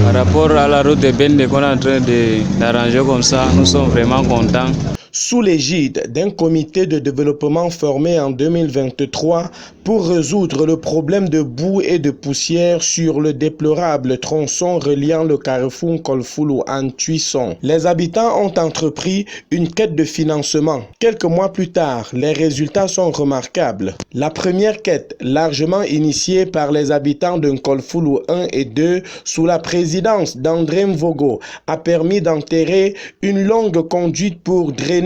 Par rapport à la route de Bende qu'on est en train d'arranger comme ça, nous sommes vraiment contents. Sous l'égide d'un comité de développement formé en 2023 pour résoudre le problème de boue et de poussière sur le déplorable tronçon reliant le carrefour Kolfulu en Tuisson, les habitants ont entrepris une quête de financement. Quelques mois plus tard, les résultats sont remarquables. La première quête, largement initiée par les habitants de Kolfulu 1 et 2 sous la présidence d'André Mvogo, a permis d'enterrer une longue conduite pour drainer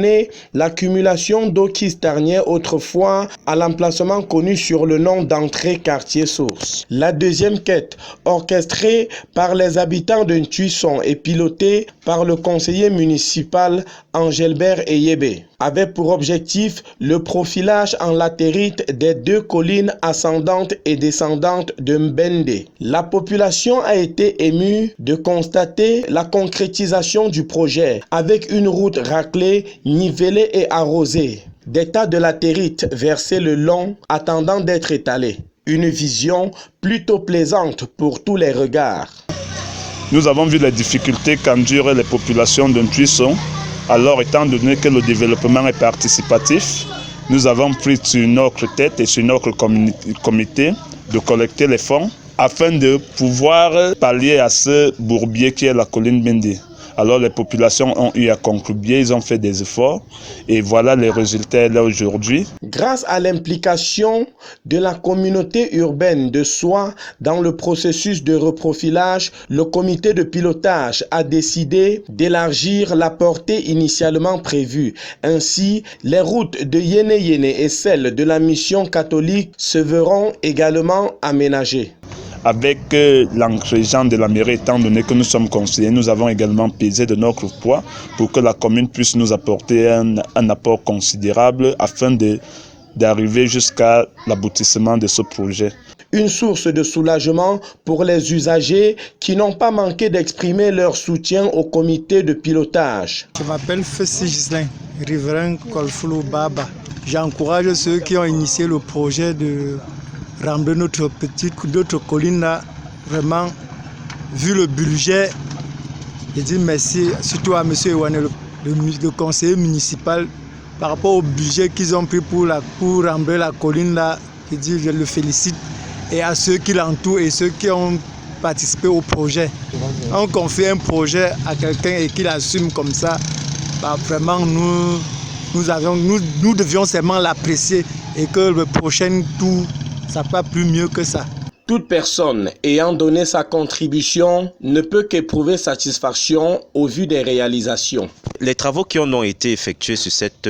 l'accumulation d'eau qui stagnait autrefois à l'emplacement connu sur le nom d'entrée quartier source. La deuxième quête, orchestrée par les habitants de Tuisson et pilotée par le conseiller municipal Angelbert Eyebe, avait pour objectif le profilage en latérite des deux collines ascendantes et descendantes de Mbende. La population a été émue de constater la concrétisation du projet avec une route raclée, nivelée et arrosée. Des tas de latérite versés le long attendant d'être étalés. Une vision plutôt plaisante pour tous les regards. Nous avons vu les difficultés qu'endurent les populations de Tuisson. Alors, étant donné que le développement est participatif, nous avons pris sur notre tête et sur notre comité de collecter les fonds afin de pouvoir pallier à ce bourbier qui est la colline Bende. Alors les populations ont eu à contribuer, ils ont fait des efforts et voilà les résultats là aujourd'hui. Grâce à l'implication de la communauté urbaine de Soie dans le processus de reprofilage, le comité de pilotage a décidé d'élargir la portée initialement prévue. Ainsi, les routes de Yéné-Yéné et celles de la mission catholique se verront également aménagées. Avec l'engagement de la mairie, étant donné que nous sommes conseillers, nous avons également pesé de notre poids pour que la commune puisse nous apporter un apport considérable afin d'arriver jusqu'à l'aboutissement de ce projet. Une source de soulagement pour les usagers qui n'ont pas manqué d'exprimer leur soutien au comité de pilotage. Je m'appelle Fessi Gislain, riverain Kolfulu Baba. J'encourage ceux qui ont initié le projet de rendre notre colline là, vraiment, vu le budget, je dis merci surtout à M. Ewane, le conseiller municipal, par rapport au budget qu'ils ont pris pour rendre la colline là, je le félicite, et à ceux qui l'entourent et ceux qui ont participé au projet. On confie un projet à quelqu'un et qu'il assume comme ça, bah, vraiment nous devions seulement l'apprécier et que le prochain tour, ça ne va pas plus mieux que ça. Toute personne ayant donné sa contribution ne peut qu'éprouver satisfaction au vu des réalisations. Les travaux qui ont été effectués sur cette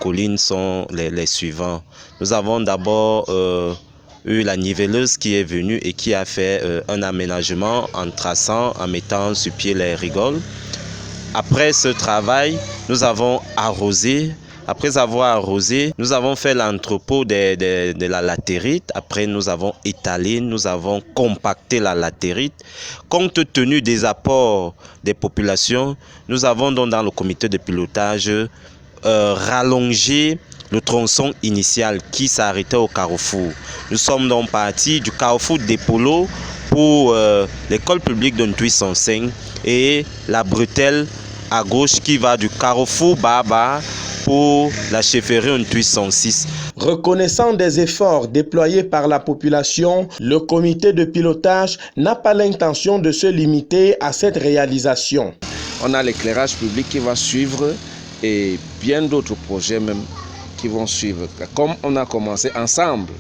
colline sont les suivants. Nous avons d'abord eu la niveleuse qui est venue et qui a fait un aménagement en traçant, en mettant sur pied les rigoles. Après ce travail, nous avons arrosé. Après avoir arrosé, nous avons fait l'entrepôt de la latérite. Après, nous avons étalé, nous avons compacté la latérite. Compte tenu des apports des populations, nous avons donc dans le comité de pilotage rallongé le tronçon initial qui s'arrêtait au carrefour. Nous sommes donc partis du carrefour d'Epolo pour l'école publique de Tuisson 5 et la bretelle à gauche qui va du carrefour Baba pour la chefferie Tuisson 6. Reconnaissant des efforts déployés par la population, le comité de pilotage n'a pas l'intention de se limiter à cette réalisation. On a l'éclairage public qui va suivre et bien d'autres projets même qui vont suivre. Comme on a commencé ensemble,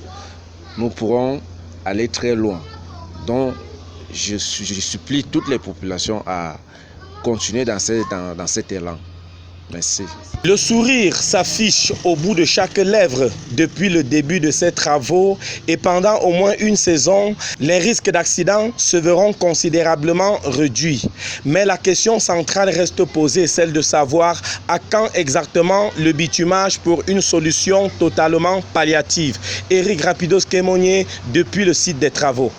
nous pourrons aller très loin. Donc, je supplie toutes les populations à continuer dans cet élan. Merci. Le sourire s'affiche au bout de chaque lèvre depuis le début de ces travaux et pendant au moins une saison, les risques d'accident se verront considérablement réduits. Mais la question centrale reste posée, celle de savoir à quand exactement le bitumage pour une solution totalement palliative. Éric Rapidos-Kémonier depuis le site des travaux.